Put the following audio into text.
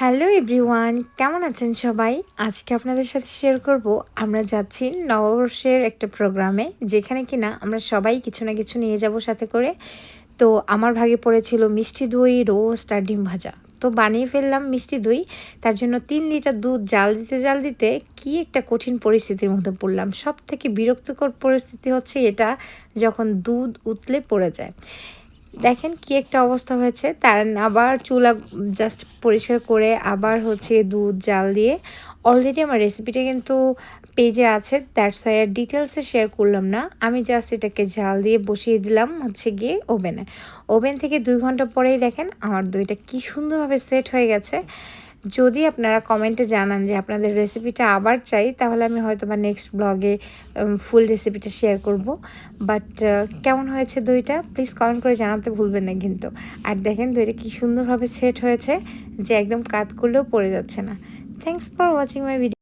Hello everyone, কেমন আছেন সবাই? আজকে আপনাদের সাথে শেয়ার করব আমরা যাচ্ছি নববর্ষের একটা প্রোগ্রামে, যেখানে কিনা আমরা সবাই কিছু না কিছু নিয়ে যাব সাথে করে। তো আমার ভাগে পড়েছিল মিষ্টি দই, রোস্ট আর ডিম ভাজা। তো বানিয়ে ফেললাম মিষ্টি দই। তার জন্য ৩ লিটার দুধ জাল দিতে কি একটা কঠিন পরিস্থিতির মধ্যে পড়লাম। সবথেকে বিরক্তিকর পরিস্থিতি হচ্ছে এটা, যখন দুধ উতলে পড়ে যায়। দেখেন কি একটা অবস্থা হয়েছে। তার আবার চুলা জাস্ট পরিষ্কার করে আবার হচ্ছে দুধ জাল দিয়ে, অলরেডি আমার রেসিপিটা কিন্তু পেজে আছে, দ্যাটস ওয়াই আর ডিটেলসে শেয়ার করলাম না। আমি জাস্ট এটাকে জাল দিয়ে বসিয়ে দিলাম হচ্ছে গিয়ে ওভেনে। ওভেন থেকে ২ ঘন্টা পরেই দেখেন আমার দইটা কি সুন্দরভাবে সেট হয়ে গেছে। যদি আপনারা কমেন্টে জানান যে আপনাদের রেসিপিটা আবার চাই, তাহলে আমি হয়তোবা নেক্সট ব্লগে ফুল রেসিপিটা শেয়ার করব। বাট কেমন হয়েছে দইটা প্লিজ কমেন্ট করে জানাতে ভুলবেন না কিন্তু। আর দেখেন দইটা কি সুন্দরভাবে সেট হয়েছে যে একদম কাত করলেও পড়ে যাচ্ছে না। Thanks for watching my video.